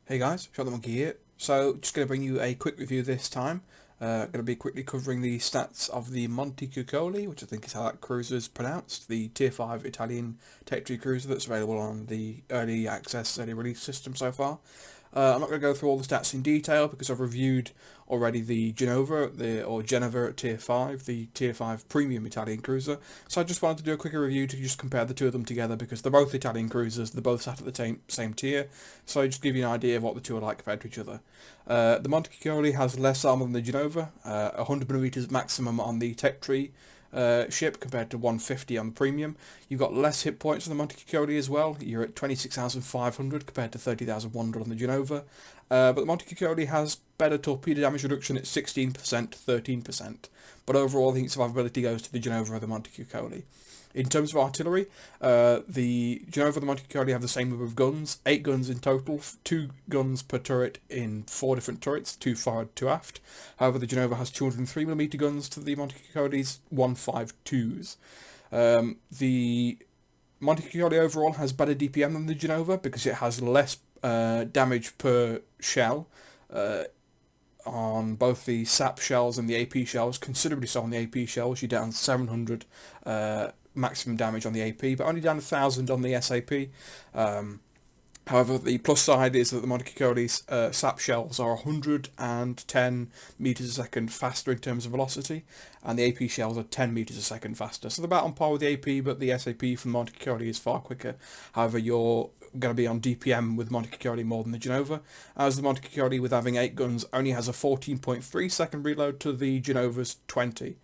Hey guys, Shot the Monkey here. So, just going to bring you a quick review this time. Going to be quickly covering the stats of the Montecuccoli, which I think is how that cruiser is pronounced, the Tier 5 Italian Tech Tree cruiser that's available on the early access, early release system so far. I'm not going to go through all the stats in detail because I've reviewed already the Genova, or Genova at Tier 5, the Tier 5 premium Italian cruiser. So I just wanted to do a quicker review to just compare the two of them together because they're both Italian cruisers, they're both sat at the same tier. So just give you an idea of what the two are like compared to each other. The Montecuccoli has less armour than the Genova, 100mm maximum on the Tech Tree ship compared to 150 on the premium. You've got less hit points on the Montecuccoli as well. You're at 26,500 compared to 30,100 on the Genova. But the Montecuccoli has better torpedo damage reduction at 16%, 13%. But overall, I think survivability goes to the Genova or the Montecuccoli. In terms of artillery, the Genova and the Montecuccoli have the same number of guns, 8 guns in total, 2 guns per turret in 4 different turrets, 2 forward, 2 aft. However, the Genova has 203mm guns to the Montecuccoli's 152s. The Montecuccoli overall has better DPM than the Genova because it has less damage per shell. On both the SAP shells and the AP shells, considerably so on the AP shells. You're down 700 maximum damage on the AP, but only down 1,000 on the SAP. However, the plus side is that the Montecuccoli's SAP shells are 110 meters a second faster in terms of velocity, and the AP shells are 10 meters a second faster. So they're about on par with the AP, but the SAP from Montecuccoli is far quicker. However, you're going to be on DPM with Montecuccoli more than the Genova, as the Montecuccoli, with having 8 guns, only has a 14.3 second reload to the Genova's 20.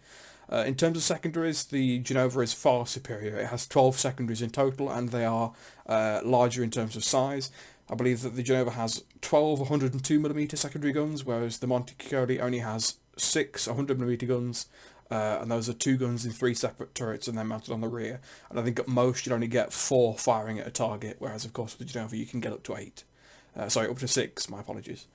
In terms of secondaries, the Genova is far superior. It has 12 secondaries in total, and they are larger in terms of size. I believe that the Genova has 12 102mm secondary guns, whereas the Montecuccoli only has 6 100mm guns, and those are 2 guns in 3 separate turrets and then mounted on the rear. And I think at most you'd only get 4 firing at a target, whereas of course with the Genova you can get up to 8. Up to 6, my apologies.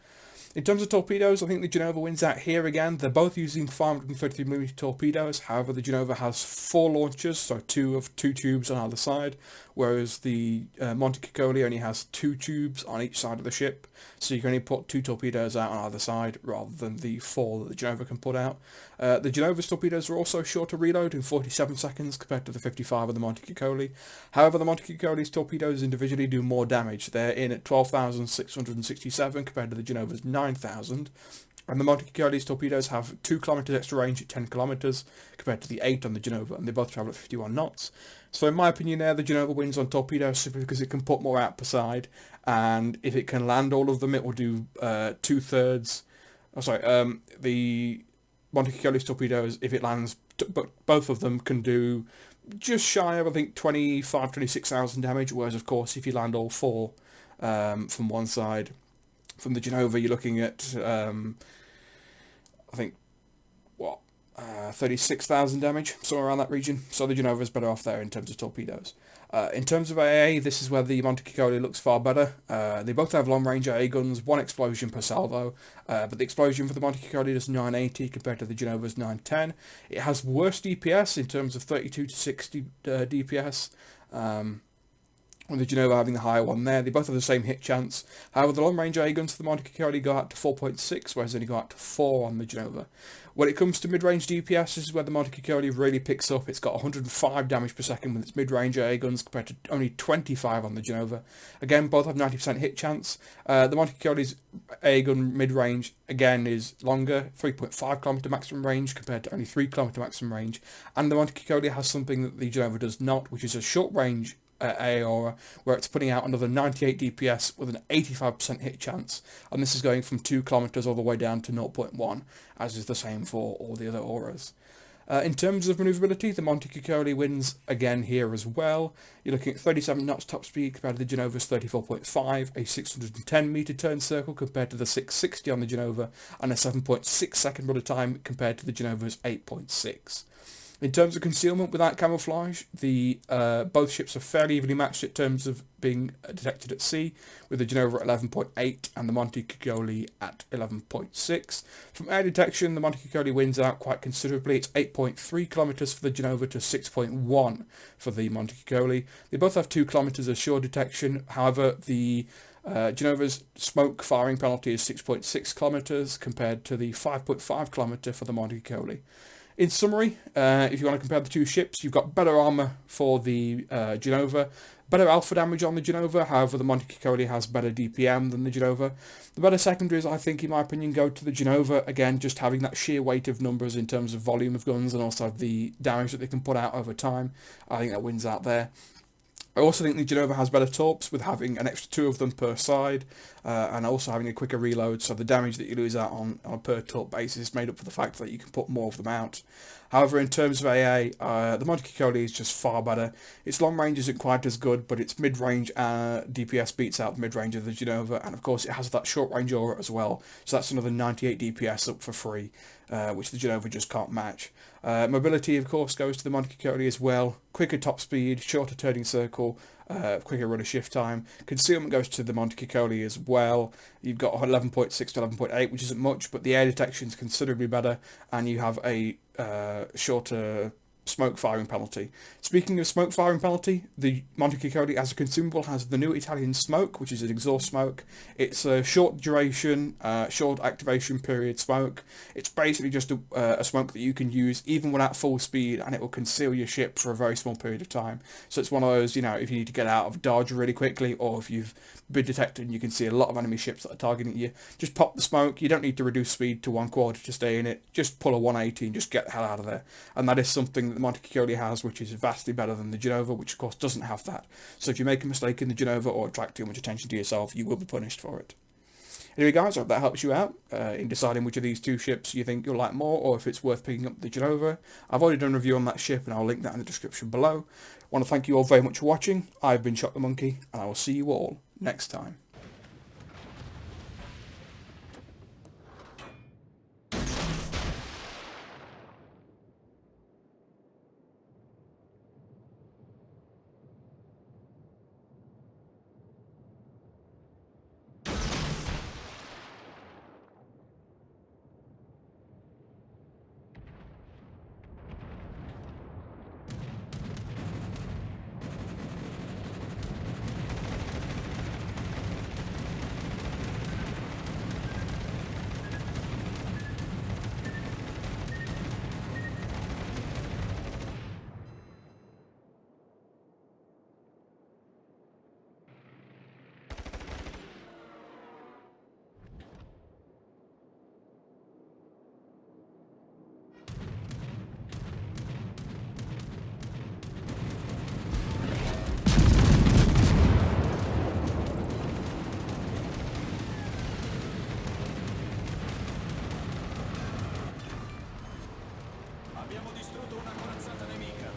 In terms of torpedoes, I think the Genova wins out here again. They're both using 533mm torpedoes. However, the Genova has 4 launchers, so 2 tubes on either side, whereas the Montecuccoli only has 2 tubes on each side of the ship. So you can only put 2 torpedoes out on either side rather than the 4 that the Genova can put out. The Genova's torpedoes are also shorter reload in 47 seconds compared to the 55 of the Montecuccoli. However, the Montecuccoli's torpedoes individually do more damage. They're in at 12,667 compared to the Genova's 9,000. And the Montecuccoli's torpedoes have 2 kilometers extra range at 10 kilometers compared to the 8 on the Genova, and they both travel at 51 knots. So in my opinion there, the Genova wins on torpedoes simply because it can put more out per side, and if it can land all of them, it will do 2/3. The Montecuccoli's torpedoes, if it lands, but both of them can do just shy of, I think, 26,000 damage, whereas of course if you land all 4 from one side, from the Genova you're looking at I think 36,000 damage, somewhere around that region. So the Genova is better off there in terms of torpedoes. In terms of AA, this is where the Montecuccoli looks far better. They both have long-range AA guns, 1 explosion per salvo, but the explosion for the Montecuccoli does 980 compared to the Genova's 910. It has worse DPS in terms of 32 to 60 DPS. With the Genova having the higher one there. They both have the same hit chance. However, the long-range A guns for the Montecuccoli go out to 4.6, whereas they only go out to 4 on the Genova. When it comes to mid-range DPS, this is where the Montecuccoli really picks up. It's got 105 damage per second with its mid-range A guns compared to only 25 on the Genova. Again, both have 90% hit chance. The Montecuccoli's A gun mid-range, again, is longer, 3.5 kilometer maximum range compared to only 3 kilometer maximum range. And the Montecuccoli has something that the Genova does not, which is a short-range Aora, where it's putting out another 98 DPS with an 85% hit chance, and this is going from 2 kilometers all the way down to 0.1, as is the same for all the other auras. In terms of manoeuvrability, the Montecuccoli wins again here as well. You're looking at 37 knots top speed compared to the Genova's 34.5, a 610 meter turn circle compared to the 660 on the Genova, and a 7.6 second rudder time compared to the Genova's 8.6. In terms of concealment without camouflage, the both ships are fairly evenly matched in terms of being detected at sea, with the Genova at 11.8 and the Montecuccoli at 11.6. From air detection, the Montecuccoli wins out quite considerably. It's 8.3 kilometers for the Genova to 6.1 for the Montecuccoli. They both have 2 kilometers of shore detection. However, the Genova's smoke firing penalty is 6.6 kilometres compared to the 5.5 kilometre for the Montecuccoli. In summary, if you want to compare the two ships, you've got better armour for the Genova, better alpha damage on the Genova, however the Montecuccoli has better DPM than the Genova. The better secondaries, I think, in my opinion, go to the Genova, again, just having that sheer weight of numbers in terms of volume of guns and also the damage that they can put out over time. I think that wins out there. I also think the Genova has better torps with having an extra 2 of them per side and also having a quicker reload, so the damage that you lose out on a per torp basis is made up for the fact that you can put more of them out. However, in terms of AA, the Montecuccoli is just far better. Its long range isn't quite as good, but its mid-range DPS beats out the mid-range of the Genova, and of course it has that short-range aura as well, so that's another 98 DPS up for free, which the Genova just can't match. Mobility, of course, goes to the Montecuccoli as well. Quicker top speed, shorter turning circle, quicker rudder shift time. Concealment goes to the Montecuccoli as well. You've got 11.6 to 11.8, which isn't much, but the air detection is considerably better, and you have a shorter smoke firing penalty. Speaking of smoke firing penalty, the Montecuccoli as a consumable has the new Italian smoke, which is an exhaust smoke. It's a short duration, short activation period smoke. It's basically just a smoke that you can use even when at full speed, and it will conceal your ship for a very small period of time. So it's one of those, if you need to get out of dodge really quickly, or if you've been detected and you can see a lot of enemy ships that are targeting you, just pop the smoke. You don't need to reduce speed to 1/4 to stay in it. Just pull a 180 and just get the hell out of there. And that is something that the Montecuccoli has, which is vastly better than the Genova, which of course doesn't have that. So if you make a mistake in the Genova or attract too much attention to yourself, you will be punished for it. Anyway guys, I hope that helps you out in deciding which of these two ships you think you'll like more, or if it's worth picking up the Genova. I've already done a review on that ship and I'll link that in the description below. I want to thank you all very much for watching. I've been Shock the Monkey, and I will see you all next time. Abbiamo distrutto una corazzata nemica.